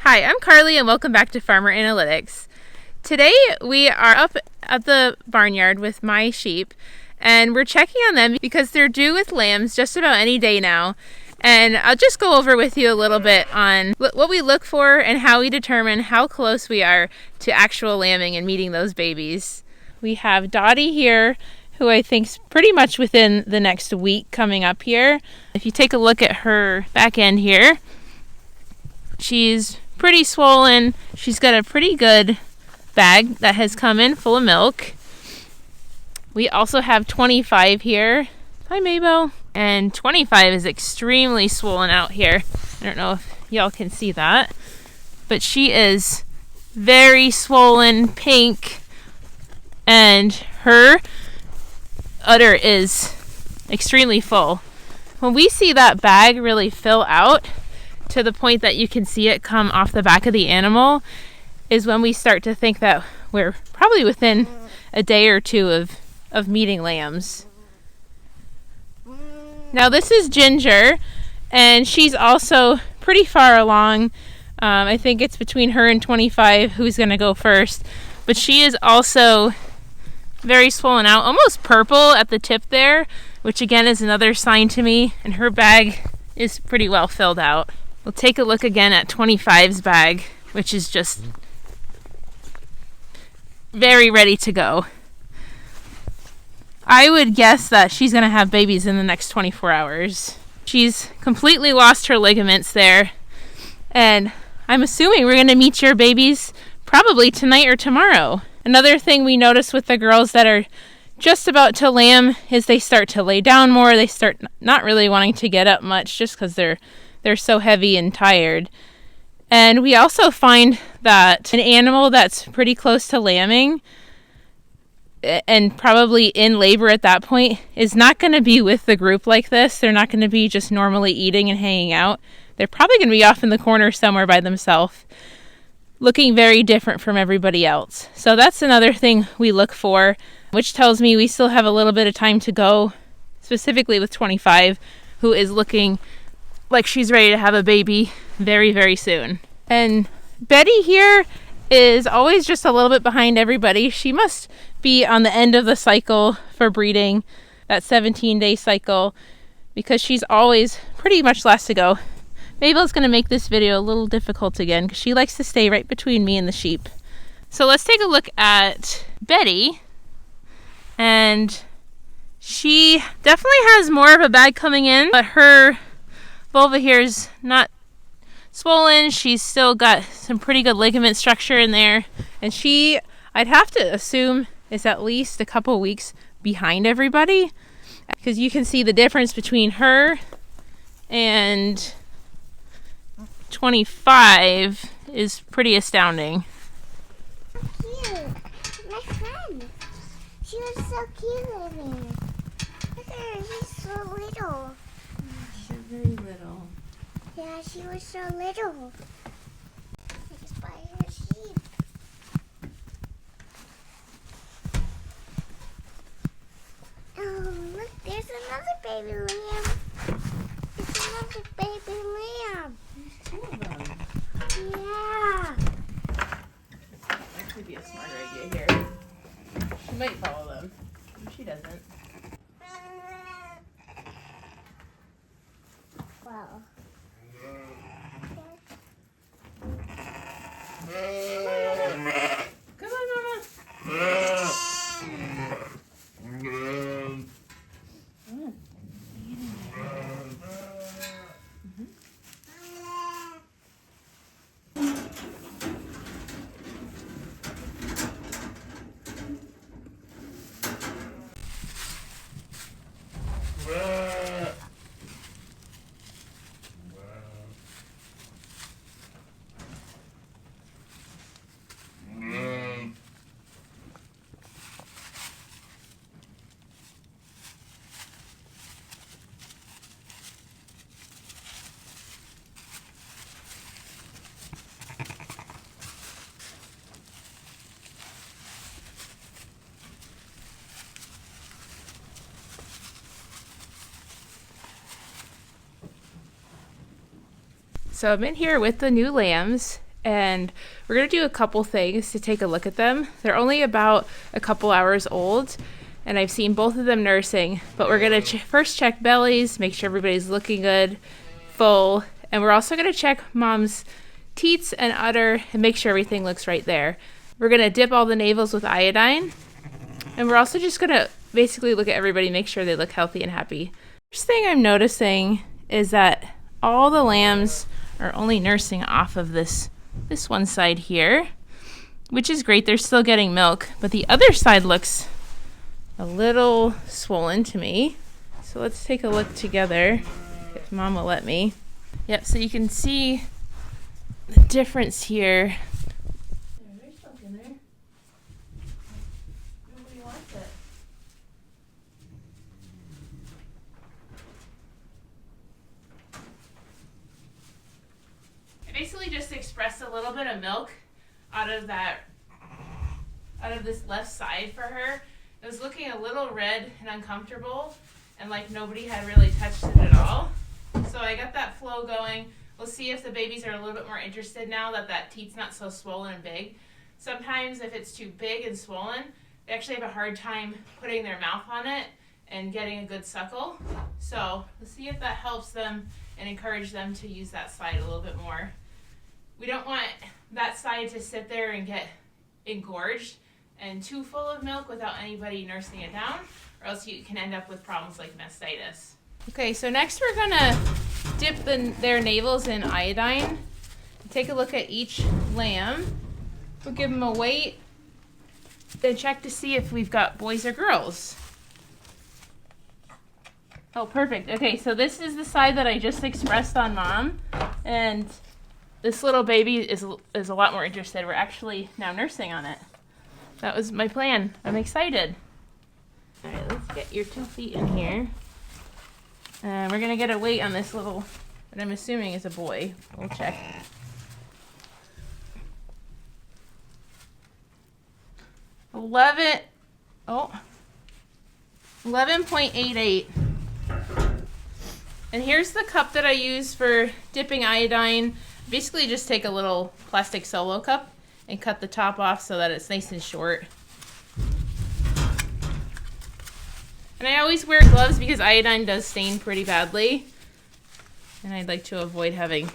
Hi, I'm Carly and welcome back to Farmer Analytics. Today we are up at the barnyard with my sheep and we're checking on them because they're due with lambs just about any day now. And I'll just go over with you a little bit on what we look for and how we determine how close we are to actual lambing and meeting those babies. We have Dottie here, who I think's pretty much within the next week coming up here. If you take a look at her back end here, she's pretty swollen. She's got a pretty good bag that has come in full of milk. We also have 25 here. Hi, Mabel. And 25 is extremely swollen out here. I don't know if y'all can see that, but she is very swollen, pink, and her udder is extremely full. When we see that bag really fill out to the point that you can see it come off the back of the animal is when we start to think that we're probably within a day or two of meeting lambs. Now this is Ginger, and she's also pretty far along. I think it's between her and 25 who's going to go first, but she is also very swollen out, almost purple at the tip there, which again is another sign to me, and her bag is pretty well filled out. We'll take a look again at 25's bag, which is just very ready to go. I would guess that she's going to have babies in the next 24 hours. She's completely lost her ligaments there, and I'm assuming we're going to meet your babies probably tonight or tomorrow. Another thing we notice with the girls that are just about to lamb is they start to lay down more. They start not really wanting to get up much just because they're so heavy and tired. And we also find that an animal that's pretty close to lambing and probably in labor at that point is not going to be with the group like this. They're not going to be just normally eating and hanging out. They're probably going to be off in the corner somewhere by themselves, looking very different from everybody else. So that's another thing we look for, which tells me we still have a little bit of time to go, specifically with 25, who is looking like she's ready to have a baby very, very soon. And Betty here is always just a little bit behind everybody. She must be on the end of the cycle for breeding, that 17-day cycle, because she's always pretty much last to go. Mabel's going to make this video a little difficult again because she likes to stay right between me and the sheep. So let's take a look at Betty. And she definitely has more of a bag coming in, but her vulva here is not swollen. She's still got some pretty good ligament structure in there. And she, I'd have to assume, is at least a couple weeks behind everybody, because you can see the difference between her and 25 is pretty astounding. Cute. My friend. She was so cute with me. Look at her. She's so little. She's very little. Yeah, she was so little. I just buy her sheep. Oh, look, there's another baby lamb. There's another baby lamb. There's two of them. Yeah. That could be a smart idea here. She might follow them. She doesn't. Wow. Come on, Mama. So I'm in here with the new lambs, and we're going to do a couple things to take a look at them. They're only about a couple hours old, and I've seen both of them nursing, but we're going to first check bellies, make sure everybody's looking good, full, and we're also going to check mom's teats and udder and make sure everything looks right there. We're going to dip all the navels with iodine, and we're also just going to basically look at everybody, make sure they look healthy and happy. First thing I'm noticing is that all the lambs are only nursing off of this one side here, which is great. They're still getting milk, but the other side looks a little swollen to me. So let's take a look together, if mom will let me. Yep, so you can see the difference here. There's milk in there. Nobody wants it. I basically just expressed a little bit of milk out of this left side for her. It was looking a little red and uncomfortable, and like nobody had really touched it at all. So I got that flow going. We'll see if the babies are a little bit more interested now that teat's not so swollen and big. Sometimes if it's too big and swollen, they actually have a hard time putting their mouth on it and getting a good suckle. So let's see if that helps them and encourage them to use that side a little bit more. We don't want that side to sit there and get engorged and too full of milk without anybody nursing it down, or else you can end up with problems like mastitis. Okay, so next we're gonna dip their navels in iodine. Take a look at each lamb. We'll give them a weight, then check to see if we've got boys or girls. Oh, perfect. Okay, so this is the side that I just expressed on mom, and this little baby is a lot more interested. We're actually now nursing on it. That was my plan. I'm excited. All right, let's get your 2 feet in here. And we're gonna get a weight on this little, that I'm assuming is a boy. We'll check. Oh, 11.88. And here's the cup that I use for dipping iodine. Basically just take a little plastic solo cup and cut the top off so that it's nice and short. And I always wear gloves because iodine does stain pretty badly. And I'd like to avoid having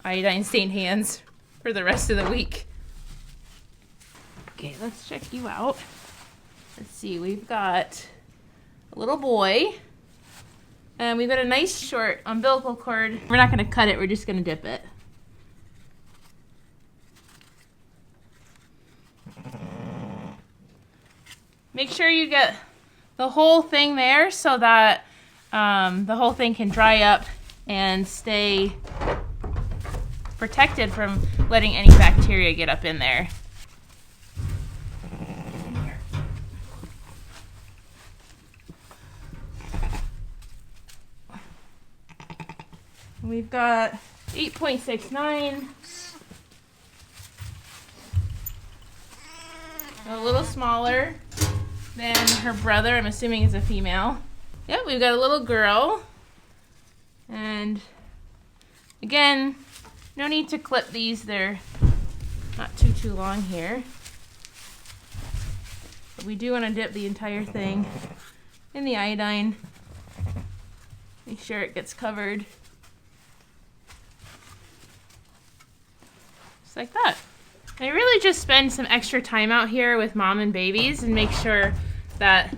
iodine stained hands for the rest of the week. Okay, let's check you out. Let's see, we've got a little boy. And we've got a nice short umbilical cord. We're not gonna cut it, we're just gonna dip it. Make sure you get the whole thing there so that the whole thing can dry up and stay protected from letting any bacteria get up in there. We've got 8.69. A little smaller than her brother. I'm assuming is a female. Yeah, we've got a little girl. And again, no need to clip these. They're not too long here. But we do want to dip the entire thing in the iodine. Make sure it gets covered. Just like that. I really just spend some extra time out here with mom and babies and make sure that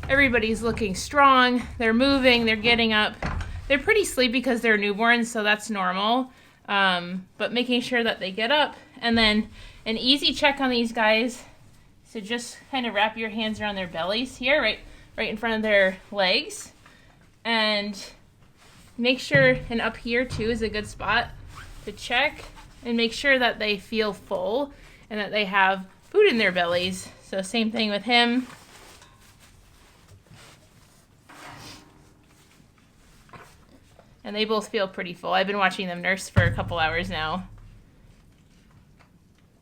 everybody's looking strong, they're moving, they're getting up. They're pretty sleepy because they're newborns, so that's normal. But making sure that they get up. And then an easy check on these guys. So just kind of wrap your hands around their bellies here, right in front of their legs. And make sure, and up here too is a good spot to check. And make sure that they feel full and that they have food in their bellies. So same thing with him. And they both feel pretty full. I've been watching them nurse for a couple hours now.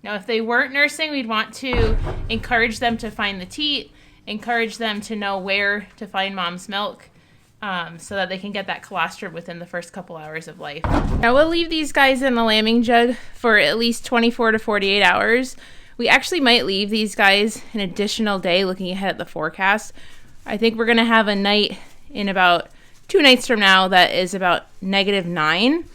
Now if they weren't nursing, we'd want to encourage them to find the teat, encourage them to know where to find mom's milk. so that they can get that colostrum within the first couple hours of life. Now we'll leave these guys in the lambing jug for at least 24 to 48 hours. We actually might leave these guys an additional day looking ahead at the forecast. I think we're going to have a night in about 2 nights from now that is about -9.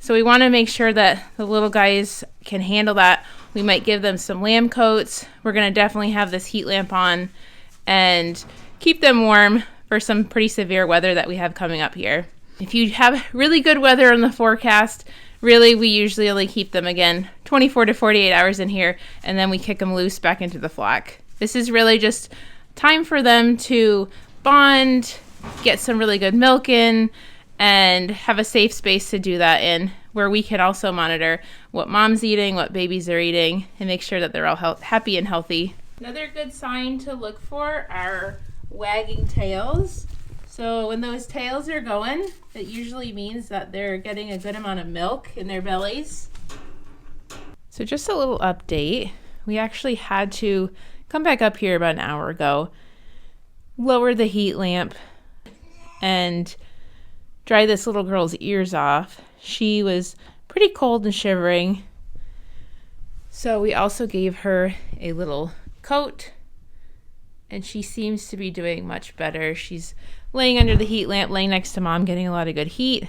So we want to make sure that the little guys can handle that. We might give them some lamb coats. We're going to definitely have this heat lamp on and keep them warm for some pretty severe weather that we have coming up here. If you have really good weather in the forecast, really we usually only keep them again 24 to 48 hours in here, and then we kick them loose back into the flock. This is really just time for them to bond, get some really good milk in, and have a safe space to do that in, where we can also monitor what mom's eating, what babies are eating, and make sure that they're all happy and healthy. Another good sign to look for are wagging tails. So when those tails are going, it usually means that they're getting a good amount of milk in their bellies. So just a little update. We actually had to come back up here about an hour ago, lower the heat lamp, and dry this little girl's ears off. She was pretty cold and shivering. So we also gave her a little coat, and she seems to be doing much better. She's laying under the heat lamp, laying next to mom, getting a lot of good heat.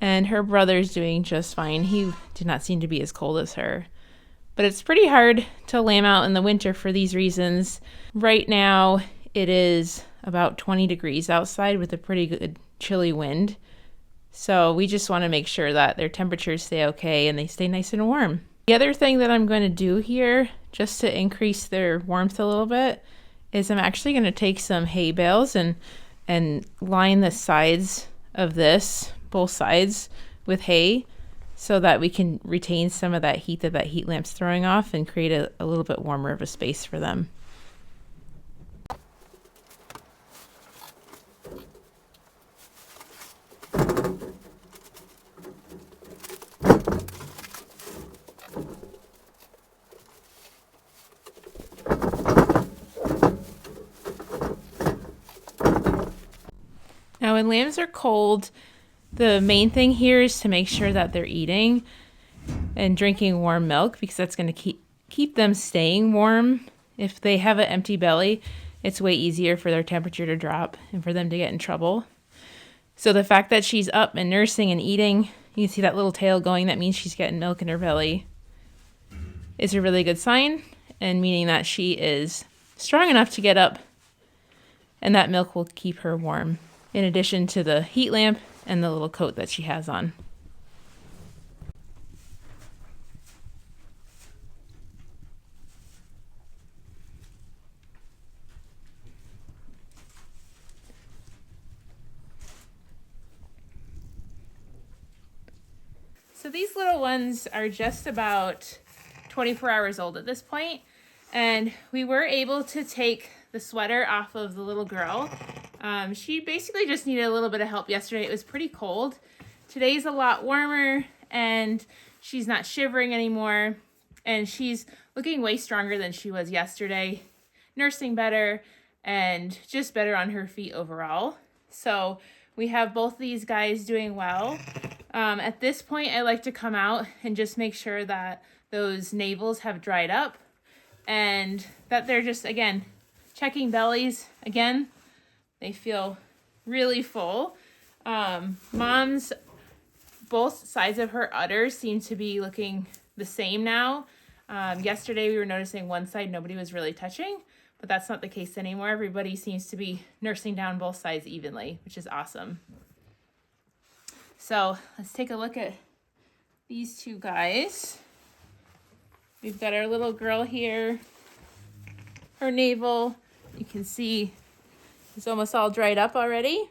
And her brother's doing just fine. He did not seem to be as cold as her. But it's pretty hard to lamb out in the winter for these reasons. Right now, it is about 20 degrees outside with a pretty good chilly wind. So we just want to make sure that their temperatures stay okay and they stay nice and warm. The other thing that I'm going to do here, just to increase their warmth a little bit, is I'm actually going to take some hay bales and line the sides of this, both sides, with hay, so that we can retain some of that heat that heat lamp's throwing off and create a little bit warmer of a space for them. Now, when lambs are cold, the main thing here is to make sure that they're eating and drinking warm milk, because that's going to keep them staying warm. If they have an empty belly, it's way easier for their temperature to drop and for them to get in trouble. So the fact that she's up and nursing and eating, you can see that little tail going, that means she's getting milk in her belly, is a really good sign, and meaning that she is strong enough to get up, and that milk will keep her warm, in addition to the heat lamp and the little coat that she has on. So these little ones are just about 24 hours old at this point, and we were able to take the sweater off of the little girl. She basically just needed a little bit of help yesterday. It was pretty cold. Today's a lot warmer, and she's not shivering anymore, and she's looking way stronger than she was yesterday, nursing better, and just better on her feet overall. So we have both these guys doing well. At this point, I like to come out and just make sure that those navels have dried up and that they're just, again, checking bellies. Again, they feel really full. Mom's, both sides of her udders seem to be looking the same now. Yesterday we were noticing one side nobody was really touching, but that's not the case anymore. Everybody seems to be nursing down both sides evenly, which is awesome. So let's take a look at these two guys. We've got our little girl here. Her navel, you can see, is almost all dried up already.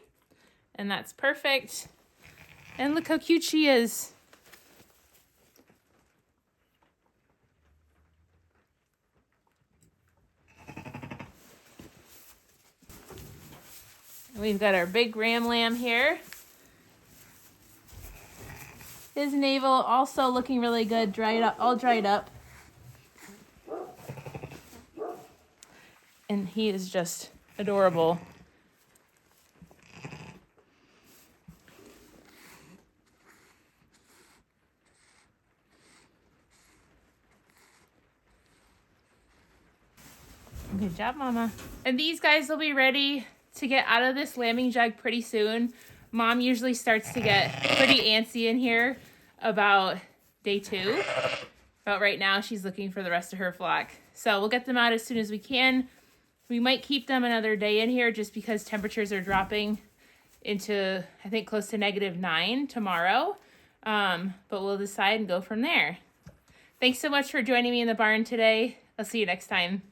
And that's perfect. And look how cute she is. We've got our big ram lamb here. His navel also looking really good, dried up, all dried up. And he is just adorable. Good job, Mama. And these guys will be ready to get out of this lambing jug pretty soon. Mom usually starts to get pretty antsy in here about day 2. But right now she's looking for the rest of her flock. So we'll get them out as soon as we can. We might keep them another day in here just because temperatures are dropping into, I think, close to -9 tomorrow. But we'll decide and go from there. Thanks so much for joining me in the barn today. I'll see you next time.